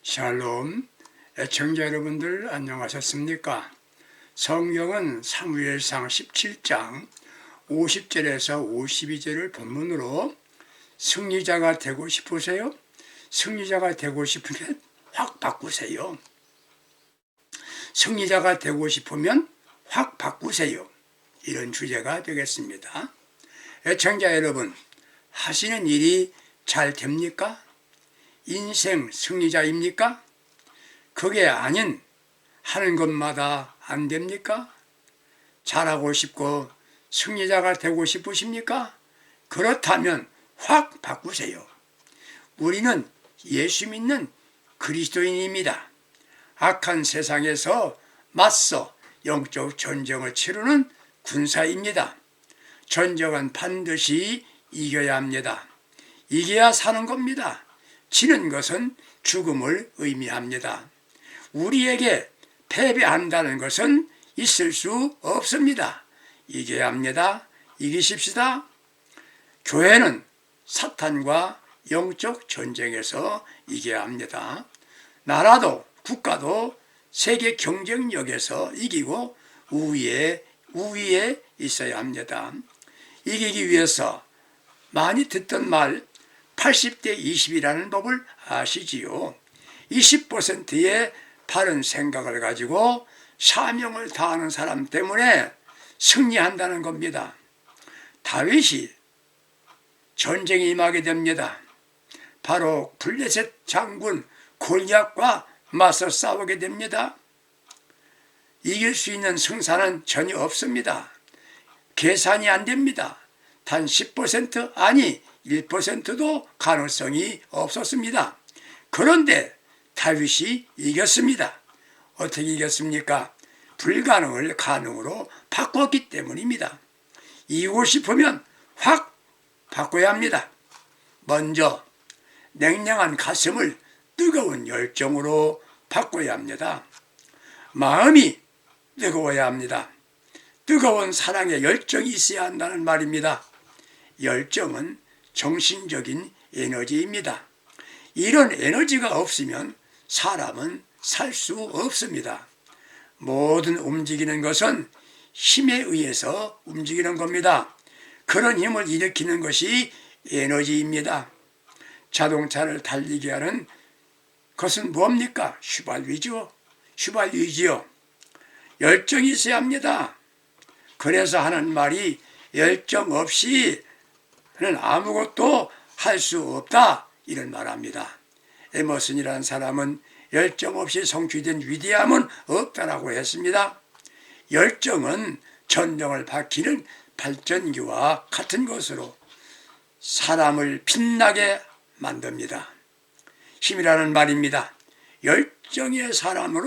샬롬, 애청자 여러분들 안녕하셨습니까? 성경은 사무엘상 17장 50절에서 52절을 본문으로 승리자가 되고 싶으세요? 승리자가 되고 싶으면 확 바꾸세요. 승리자가 되고 싶으면 확 바꾸세요. 이런 주제가 되겠습니다. 애청자 여러분, 하시는 일이 잘 됩니까? 인생 승리자입니까? 그게 아닌 하는 것마다 안 됩니까? 잘하고 싶고 승리자가 되고 싶으십니까? 그렇다면 확 바꾸세요. 우리는 예수 믿는 그리스도인입니다. 악한 세상에서 맞서 영적 전쟁을 치르는 군사입니다. 전쟁은 반드시 이겨야 합니다. 이겨야 사는 겁니다. 지는 것은 죽음을 의미합니다. 우리에게 패배한다는 것은 있을 수 없습니다. 이겨야 합니다. 이기십시다. 교회는 사탄과 영적 전쟁에서 이겨야 합니다. 나라도 국가도 세계 경쟁력에서 이기고 우위에 있어야 합니다. 이기기 위해서 많이 듣던 말 80대 20이라는 법을 아시지요? 20%의 바른 생각을 가지고 사명을 다하는 사람 때문에 승리한다는 겁니다. 다윗이 전쟁에 임하게 됩니다. 바로 블레셋 장군 골리앗과 맞서 싸우게 됩니다. 이길 수 있는 승산은 전혀 없습니다. 계산이 안 됩니다. 단 10% 아니 1%도 가능성이 없었습니다. 그런데 다윗이 이겼습니다. 어떻게 이겼습니까? 불가능을 가능으로 바꿨기 때문입니다. 이기고 싶으면 확 바꿔야 합니다. 먼저 냉랭한 가슴을 뜨거운 열정으로 바꿔야 합니다. 마음이 뜨거워야 합니다. 뜨거운 사랑의 열정이 있어야 한다는 말입니다. 열정은 정신적인 에너지입니다. 이런 에너지가 없으면 사람은 살 수 없습니다. 모든 움직이는 것은 힘에 의해서 움직이는 겁니다. 그런 힘을 일으키는 것이 에너지입니다. 자동차를 달리게 하는 것은 뭡니까? 휘발유지요. 열정이 있어야 합니다. 그래서 하는 말이 열정 없이는 아무것도 할 수 없다, 이런 말합니다. 에머슨이라는 사람은 열정 없이 성취된 위대함은 없다라고 했습니다. 열정은 전등을 밝히는 발전기와 같은 것으로 사람을 빛나게 만듭니다. 힘이라는 말입니다. 열정이 사람을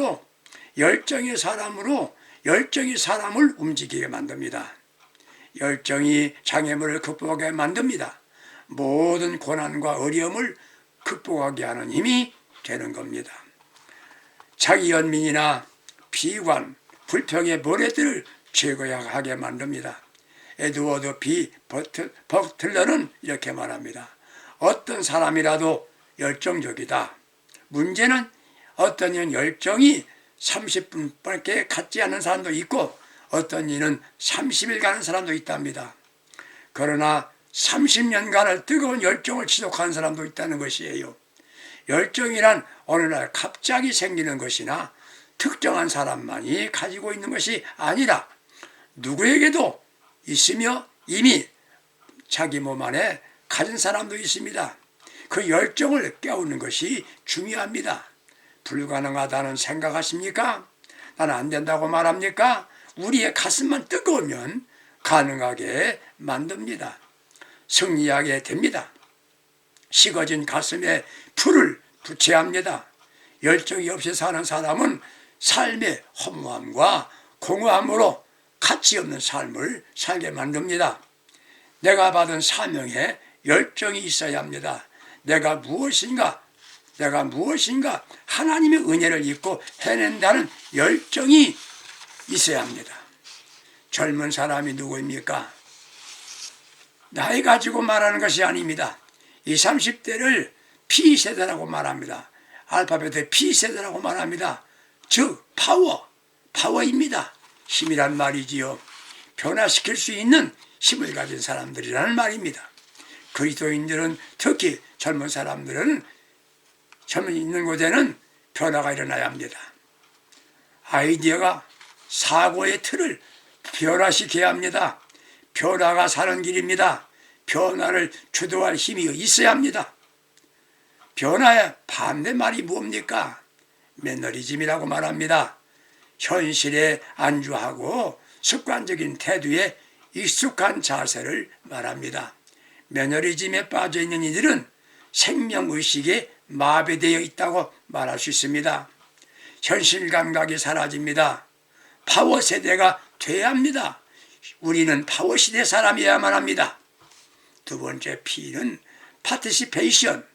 움직이게 만듭니다. 열정이 장애물을 극복하게 만듭니다. 모든 고난과 어려움을 극복하게 하는 힘이 되는 겁니다. 자기 연민이나 비관, 불평의 모래들을 제거하게 만듭니다. 에드워드 B. 버틀러는 이렇게 말합니다. 어떤 사람이라도 열정적이다. 문제는 어떤 이는 열정이 30분밖에 갖지 않는 사람도 있고 어떤 이는 30일 가는 사람도 있답니다. 그러나 30년간을 뜨거운 열정을 지속하는 사람도 있다는 것이에요. 열정이란 어느 날 갑자기 생기는 것이나 특정한 사람만이 가지고 있는 것이 아니라 누구에게도 있으며 이미 자기 몸 안에 가진 사람도 있습니다. 그 열정을 깨우는 것이 중요합니다. 불가능하다는 생각하십니까? 나는 안 된다고 말합니까? 우리의 가슴만 뜨거우면 가능하게 만듭니다. 승리하게 됩니다. 식어진 가슴에 불을 붙여야 합니다. 열정이 없이 사는 사람은 삶의 허무함과 공허함으로 가치 없는 삶을 살게 만듭니다. 내가 받은 사명에 열정이 있어야 합니다. 내가 무엇인가 하나님의 은혜를 입고 해낸다는 열정이 있어야 합니다. 젊은 사람이 누구입니까? 나이 가지고 말하는 것이 아닙니다. 20, 30대를 P세대라고 말합니다. 알파벳의 P세대라고 말합니다. 즉 파워입니다. 힘이란 말이지요. 변화시킬 수 있는 힘을 가진 사람들이라는 말입니다. 그리스도인들은 특히 젊은 사람들은 젊은 있는 곳에는 변화가 일어나야 합니다. 아이디어가 사고의 틀을 변화시켜야 합니다. 변화가 사는 길입니다. 변화를 주도할 힘이 있어야 합니다. 변화의 반대말이 뭡니까? 매너리즘이라고 말합니다. 현실에 안주하고 습관적인 태도에 익숙한 자세를 말합니다. 매너리즘에 빠져있는 이들은 생명의식에 마비되어 있다고 말할 수 있습니다. 현실 감각이 사라집니다. 파워 세대가 돼야 합니다. 우리는 파워 시대 사람이어야만 합니다. 두 번째 P는 파티시페이션,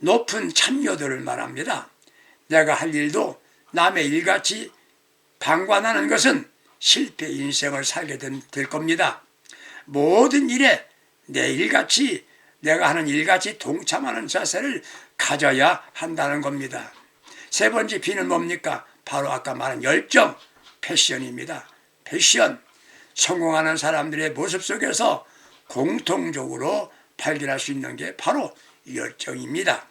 높은 참여도를 말합니다. 내가 할 일도 남의 일같이 방관하는 것은 실패 인생을 살게 될 겁니다. 모든 일에 내 일같이, 내가 하는 일같이 동참하는 자세를 가져야 한다는 겁니다. 세 번째 P는 뭡니까? 바로 아까 말한 열정, 패션입니다. 패션, 성공하는 사람들의 모습 속에서 공통적으로 발견할 수 있는 게 바로 열정입니다.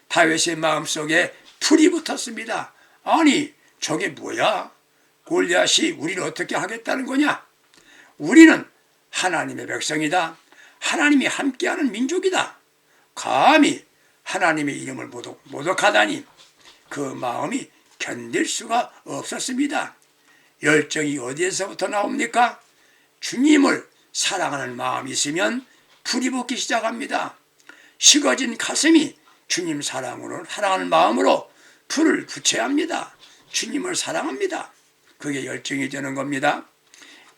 다윗의 마음속에 불이 붙었습니다. 아니, 저게 뭐야? 골리앗이 우리를 어떻게 하겠다는 거냐? 우리는 하나님의 백성이다. 하나님이 함께하는 민족이다. 감히 하나님의 이름을 모독하다니 그 마음이 견딜 수가 없었습니다. 열정이 어디에서부터 나옵니까? 주님을 사랑하는 마음이 있으면 불이 붙기 시작합니다. 식어진 가슴이 주님 사랑하는 마음으로 불을 붙여야 합니다. 주님을 사랑합니다. 그게 열정이 되는 겁니다.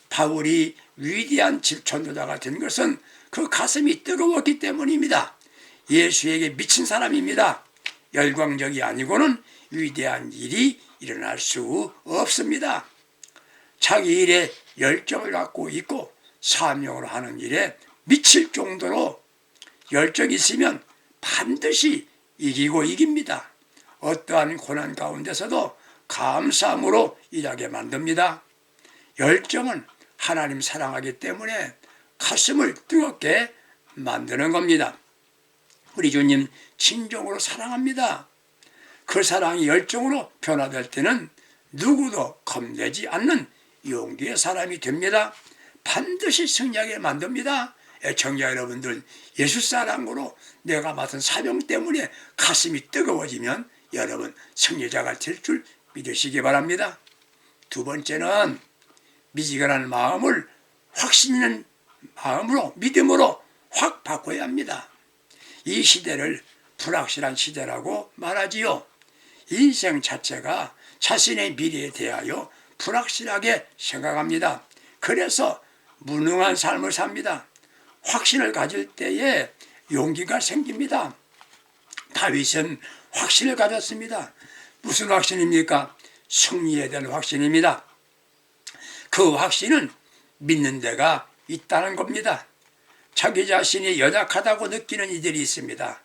바울이 위대한 전도자가 된 것은 그 가슴이 뜨거웠기 때문입니다. 예수에게 미친 사람입니다. 열광적이 아니고는 위대한 일이 일어날 수 없습니다. 자기 일에 열정을 갖고 있고 사명으로 하는 일에 미칠 정도로 열정이 있으면 반드시 이기고 이깁니다. 어떠한 고난 가운데서도 감사함으로 일하게 만듭니다. 열정은 하나님 사랑하기 때문에 가슴을 뜨겁게 만드는 겁니다. 우리 주님 진정으로 사랑합니다. 그 사랑이 열정으로 변화될 때는 누구도 겁내지 않는 용기의 사람이 됩니다. 반드시 승리하게 만듭니다. 애청자 여러분들, 예수 사랑으로 내가 맡은 사명 때문에 가슴이 뜨거워지면 여러분 승리자가 될 줄 믿으시기 바랍니다. 두 번째는 미지근한 마음을 확신 있는 마음으로, 믿음으로 확 바꿔야 합니다. 이 시대를 불확실한 시대라고 말하지요. 인생 자체가 자신의 미래에 대하여 불확실하게 생각합니다. 그래서 무능한 삶을 삽니다. 확신을 가질 때에 용기가 생깁니다. 다윗은 확신을 가졌습니다. 무슨 확신입니까? 승리에 대한 확신입니다. 그 확신은 믿는 데가 있다는 겁니다. 자기 자신이 연약하다고 느끼는 이들이 있습니다.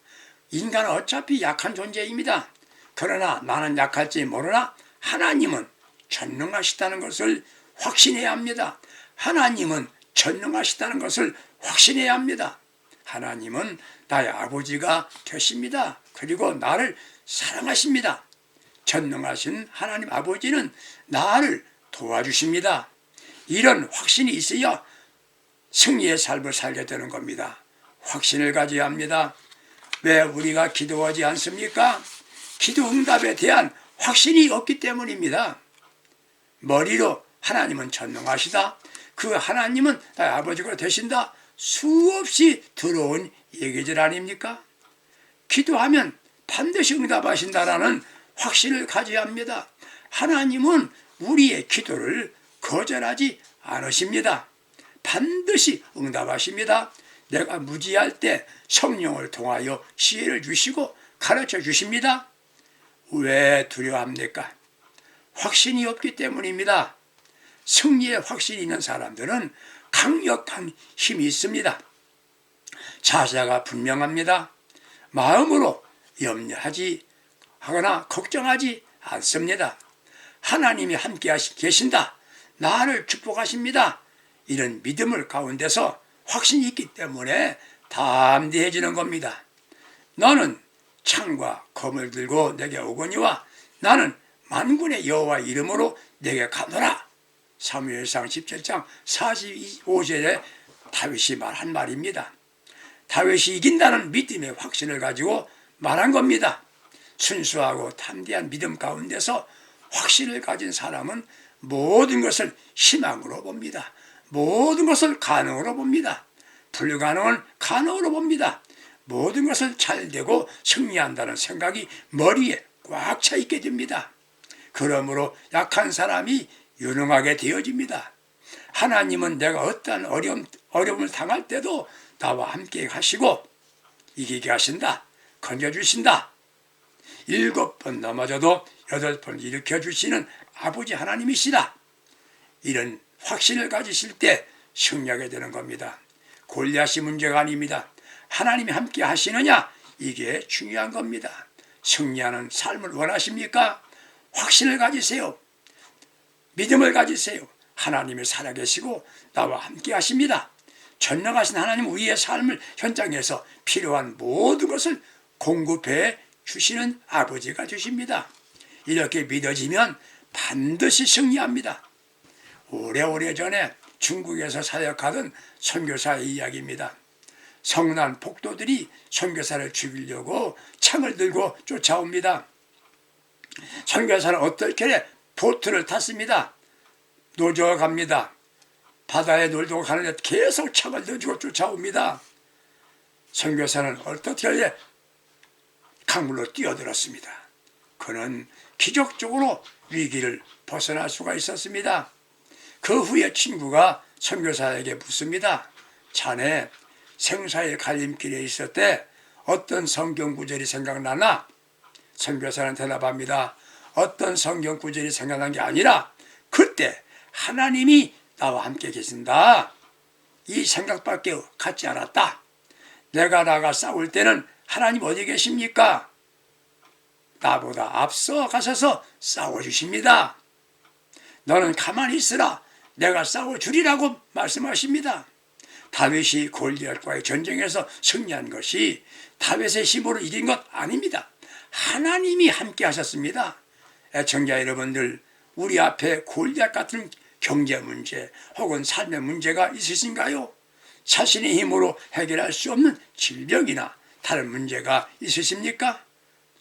인간은 어차피 약한 존재입니다. 그러나 나는 약할지 모르나 하나님은 전능하시다는 것을 확신해야 합니다. 하나님은 전능하시다는 것을 확신해야 합니다. 하나님은 나의 아버지가 되십니다. 그리고 나를 사랑하십니다. 전능하신 하나님 아버지는 나를 도와주십니다. 이런 확신이 있어야 승리의 삶을 살게 되는 겁니다. 확신을 가져야 합니다. 왜 우리가 기도하지 않습니까? 기도 응답에 대한 확신이 없기 때문입니다. 머리로 하나님은 전능하시다, 그 하나님은 나의 아버지가 되신다, 수없이 들어온 얘기들 아닙니까? 기도하면 반드시 응답하신다라는 확신을 가져야 합니다. 하나님은 우리의 기도를 거절하지 않으십니다. 반드시 응답하십니다. 내가 무지할 때 성령을 통하여 지혜를 주시고 가르쳐 주십니다. 왜 두려워합니까? 확신이 없기 때문입니다. 승리의 확신이 있는 사람들은 강력한 힘이 있습니다. 자세가 분명합니다. 마음으로 염려하지 하거나 걱정하지 않습니다. 하나님이 함께 계신다. 나를 축복하십니다. 이런 믿음을 가운데서 확신이 있기 때문에 담대해지는 겁니다. 너는 창과 검을 들고 내게 오거니와 나는 만군의 여호와 이름으로 내게 가노라. 사무엘상 17장 45절에 다윗이 말한 말입니다. 다윗이 이긴다는 믿음의 확신을 가지고 말한 겁니다. 순수하고 담대한 믿음 가운데서 확신을 가진 사람은 모든 것을 희망으로 봅니다. 모든 것을 가능으로 봅니다. 불가능은 가능으로 봅니다. 모든 것을 잘되고 승리한다는 생각이 머리에 꽉 차 있게 됩니다. 그러므로 약한 사람이 유능하게 되어집니다. 하나님은 내가 어떠한 어려움을 당할 때도 나와 함께 하시고 이기게 하신다. 건져주신다. 7번 넘어져도 8번 일으켜주시는 아버지 하나님이시다. 이런 확신을 가지실 때 승리하게 되는 겁니다. 골리앗이 문제가 아닙니다. 하나님이 함께 하시느냐? 이게 중요한 겁니다. 승리하는 삶을 원하십니까? 확신을 가지세요. 믿음을 가지세요. 하나님이 살아계시고 나와 함께 하십니다. 전능하신 하나님 우리의 삶을 현장에서 필요한 모든 것을 공급해 주시는 아버지가 되십니다. 이렇게 믿어지면 반드시 승리합니다. 오래전에 중국에서 사역하던 선교사의 이야기입니다. 성난 폭도들이 선교사를 죽이려고 창을 들고 쫓아옵니다. 선교사는 어떻게 보트를 탔습니다. 노저어 갑니다. 바다에 놀고 가는데 계속 창을 들고 쫓아옵니다. 선교사는 어떻게 강물로 뛰어들었습니다. 그는 기적적으로 위기를 벗어날 수가 있었습니다. 그 후에 친구가 선교사에게 묻습니다. 자네 생사의 갈림길에 있을 때 어떤 성경 구절이 생각나나? 선교사는 대답합니다. 어떤 성경 구절이 생각난 게 아니라 그때 하나님이 나와 함께 계신다. 이 생각밖에 갖지 않았다. 내가 나가 싸울 때는 하나님 어디 계십니까? 나보다 앞서 가셔서 싸워주십니다. 너는 가만히 있으라. 내가 싸워주리라고 말씀하십니다. 다윗이 골리앗과의 전쟁에서 승리한 것이 다윗의 힘으로 이긴 것 아닙니다. 하나님이 함께 하셨습니다. 애청자 여러분들, 우리 앞에 골리앗 같은 경제 문제 혹은 삶의 문제가 있으신가요? 자신의 힘으로 해결할 수 없는 질병이나 다른 문제가 있으십니까?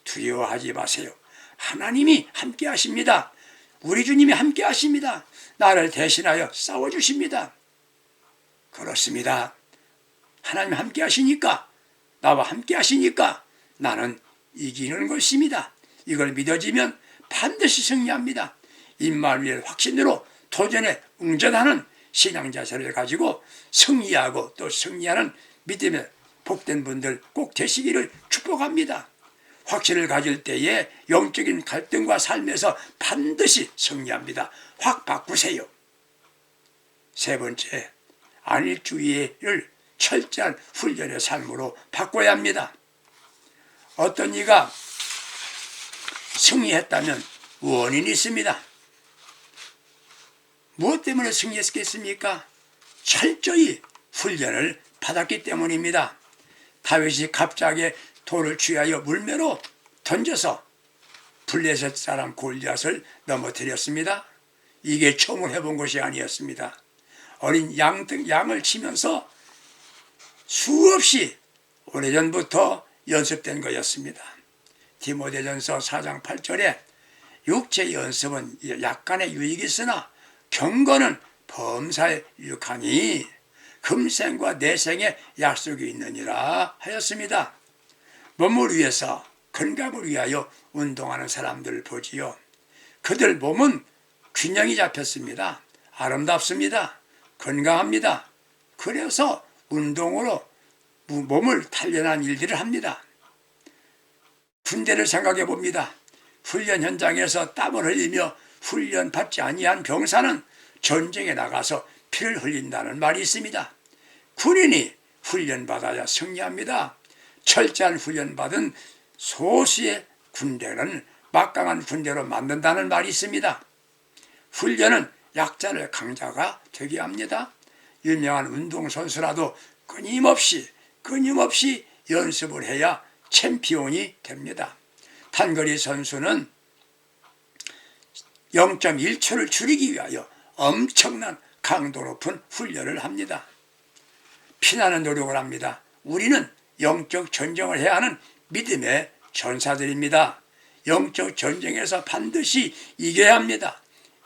두려워하지 마세요. 하나님이 함께 하십니다. 우리 주님이 함께 하십니다. 나를 대신하여 싸워주십니다. 그렇습니다. 하나님 함께 하시니까, 나와 함께 하시니까 나는 이기는 것입니다. 이걸 믿어지면 반드시 승리합니다. 임마누엘 확신으로 도전에 응전하는 신앙 자세를 가지고 승리하고 또 승리하는 믿음의 복된 분들 꼭 되시기를 축복합니다. 확신을 가질 때에 영적인 갈등과 삶에서 반드시 승리합니다. 확 바꾸세요. 세 번째, 안일주의를 철저한 훈련의 삶으로 바꿔야 합니다. 어떤 이가 승리했다면 원인이 있습니다. 무엇 때문에 승리했겠습니까? 철저히 훈련을 받았기 때문입니다. 다윗이 갑자기 돌을 취하여 물매로 던져서 블레셋 사람 골리앗을 넘어뜨렸습니다. 이게 처음 해본 것이 아니었습니다. 어린 양을 치면서 수없이 오래전부터 연습된 거였습니다. 디모데전서 4장 8절에 육체 연습은 약간의 유익이 있으나 경건은 범사에 유익하니 금생과 내생에 약속이 있느니라 하였습니다. 몸을 위해서 건강을 위하여 운동하는 사람들을 보지요. 그들 몸은 균형이 잡혔습니다. 아름답습니다. 건강합니다. 그래서 운동으로 몸을 단련한 일들을 합니다. 군대를 생각해 봅니다. 훈련 현장에서 땀을 흘리며 훈련 받지 아니한 병사는 전쟁에 나가서 피를 흘린다는 말이 있습니다. 군인이 훈련받아야 승리합니다. 철저한 훈련받은 소수의 군대는 막강한 군대로 만든다는 말이 있습니다. 훈련은 약자를 강자가 되게 합니다. 유명한 운동선수라도 끊임없이 연습을 해야 챔피언이 됩니다. 단거리 선수는 0.1초를 줄이기 위하여 엄청난 강도 높은 훈련을 합니다. 피나는 노력을 합니다. 우리는 영적 전쟁을 해야 하는 믿음의 전사들입니다. 영적 전쟁에서 반드시 이겨야 합니다.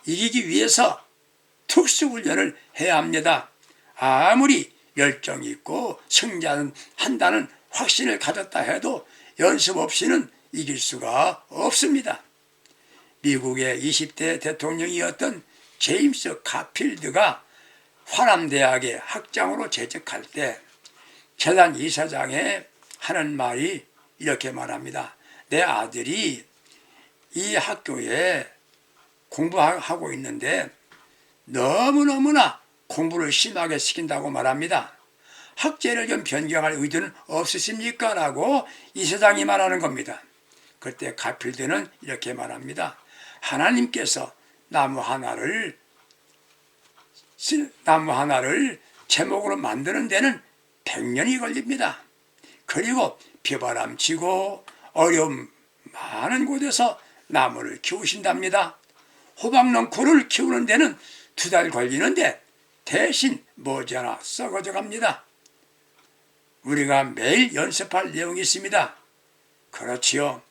이기기 위해서 특수훈련을 해야 합니다. 아무리 열정이 있고 승자한다는 확신을 가졌다 해도 연습 없이는 이길 수가 없습니다. 미국의 20대 대통령이었던 제임스 가필드가 화남대학의 학장으로 재직할 때 재단 이사장에 하는 말이 이렇게 말합니다. 내 아들이 이 학교에 공부하고 있는데 너무너무나 공부를 심하게 시킨다고 말합니다. 학제를 좀 변경할 의도는 없으십니까? 라고 이사장이 말하는 겁니다. 그때 가필드는 이렇게 말합니다. 하나님께서 나무 하나를 제목으로 만드는 데는 100년이 걸립니다. 그리고 비바람 치고 어려움 많은 곳에서 나무를 키우신답니다. 호박넝쿨을 키우는 데는 2달 걸리는데 대신 머지않아 썩어져 갑니다. 우리가 매일 연습할 내용이 있습니다. 그렇지요.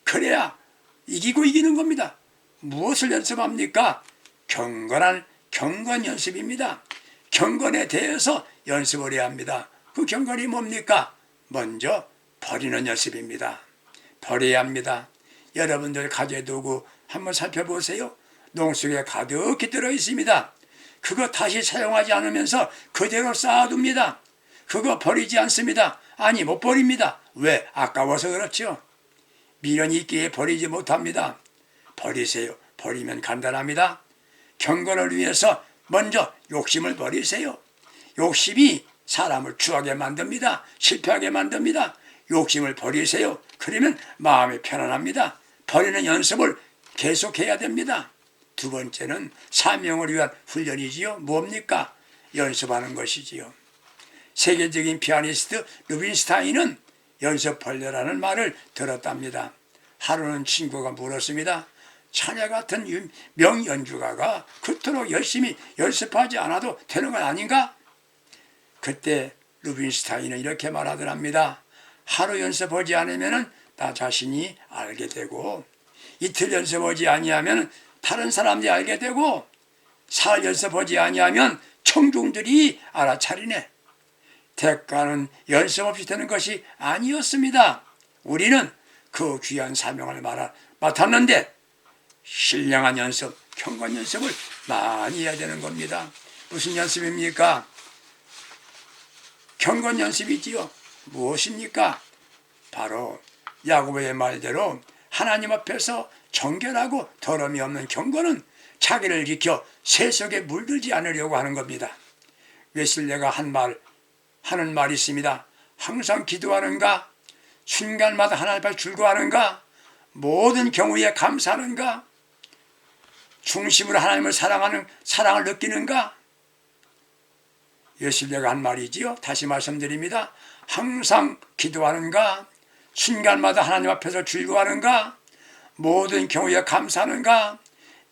그래야 이기고 이기는 겁니다. 무엇을 연습합니까? 경건 연습입니다. 경건에 대해서 연습을 해야 합니다. 그 경건이 뭡니까? 먼저 버리는 연습입니다. 버려야 합니다. 여러분들 가재도구 한번 살펴보세요. 농속에 가득히 들어있습니다. 그거 다시 사용하지 않으면서 그대로 쌓아둡니다. 그거 버리지 않습니다. 아니, 못 버립니다. 왜? 아까워서 그렇죠. 미련이 있기에 버리지 못합니다. 버리세요. 버리면 간단합니다. 경건을 위해서 먼저 욕심을 버리세요. 욕심이 사람을 추하게 만듭니다. 실패하게 만듭니다. 욕심을 버리세요. 그러면 마음이 편안합니다. 버리는 연습을 계속해야 됩니다. 두 번째는 사명을 위한 훈련이지요. 뭡니까? 연습하는 것이지요. 세계적인 피아니스트 루빈스타인은 연습벌레라는 말을 들었답니다. 하루는 친구가 물었습니다. 자네 같은 명연주가가 그토록 열심히 연습하지 않아도 되는 건 아닌가? 그때 루빈스타인은 이렇게 말하더랍니다. 하루 연습하지 않으면 나 자신이 알게 되고, 이틀 연습하지 아니하면 다른 사람들이 알게 되고, 사흘 연습하지 아니하면 청중들이 알아차리네. 대가는 연습 없이 되는 것이 아니었습니다. 우리는 그 귀한 사명을 맡았는데 신령한 연습, 경건 연습을 많이 해야 되는 겁니다. 무슨 연습입니까? 경건 연습이지요. 무엇입니까? 바로 야고보의 말대로 하나님 앞에서 정결하고 더러움이 없는 경건은 자기를 지켜 세속에 물들지 않으려고 하는 겁니다. 웨슬레가 하는 말이 있습니다. 항상 기도하는가? 순간마다 하나님 앞에 줄거하는가? 모든 경우에 감사하는가? 중심으로 하나님을 사랑을 느끼는가? 웨슬레가 한 말이지요. 다시 말씀드립니다. 항상 기도하는가? 순간마다 하나님 앞에서 즐거워하는가? 모든 경우에 감사하는가?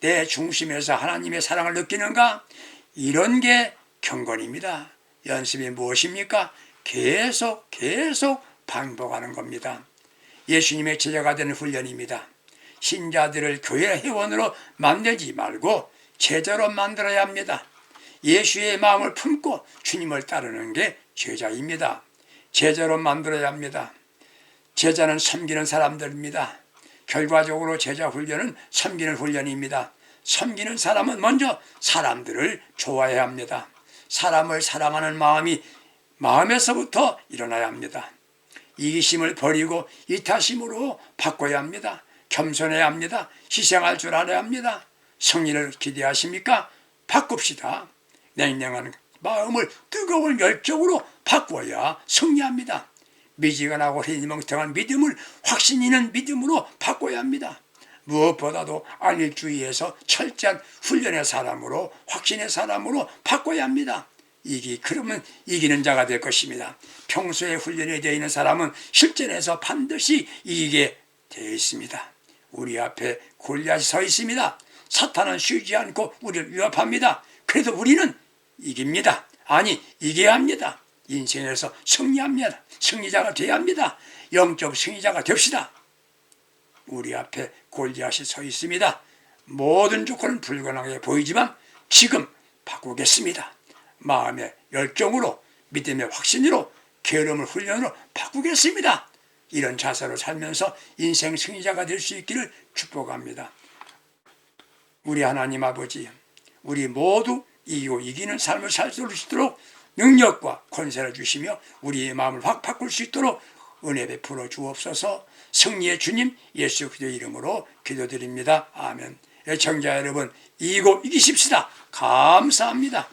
내 중심에서 하나님의 사랑을 느끼는가? 이런 게 경건입니다. 연습이 무엇입니까? 계속 반복하는 겁니다. 예수님의 제자가 되는 훈련입니다. 신자들을 교회 회원으로 만들지 말고 제자로 만들어야 합니다. 예수의 마음을 품고 주님을 따르는 게 제자입니다. 제자로 만들어야 합니다. 제자는 섬기는 사람들입니다. 결과적으로 제자 훈련은 섬기는 훈련입니다. 섬기는 사람은 먼저 사람들을 좋아해야 합니다. 사람을 사랑하는 마음에서부터 일어나야 합니다. 이기심을 버리고 이타심으로 바꿔야 합니다. 겸손해야 합니다. 희생할 줄 알아야 합니다. 승리를 기대하십니까? 바꿉시다. 냉랭한 마음을 뜨거운 열정으로 바꿔야 승리합니다. 미지근하고 희망성한 믿음을 확신 있는 믿음으로 바꿔야 합니다. 무엇보다도 안일주의에서 철저한 훈련의 사람으로 확신의 사람으로 바꿔야 합니다. 그러면 이기는 자가 될 것입니다. 평소에 훈련이 되어 있는 사람은 실전에서 반드시 이기게 되어 있습니다. 우리 앞에 골리앗이 서 있습니다. 사탄은 쉬지 않고 우리를 위협합니다. 그래도 우리는 이깁니다. 아니, 이겨야 합니다. 인생에서 승리합니다. 승리자가 되어야 합니다. 영적 승리자가 됩시다. 우리 앞에 골리앗이 서 있습니다. 모든 조건은 불가능하게 보이지만 지금 바꾸겠습니다. 마음의 열정으로, 믿음의 확신으로, 게으름을 훈련으로 바꾸겠습니다. 이런 자세로 살면서 인생 승리자가 될 수 있기를 축복합니다. 우리 하나님 아버지, 우리 모두 이기고 이기는 삶을 살 수 있도록 능력과 권세를 주시며 우리의 마음을 확 바꿀 수 있도록 은혜 베풀어 주옵소서. 승리의 주님 예수 그리스도의 이름으로 기도드립니다. 아멘. 애청자 여러분, 이기고 이기십시다. 감사합니다.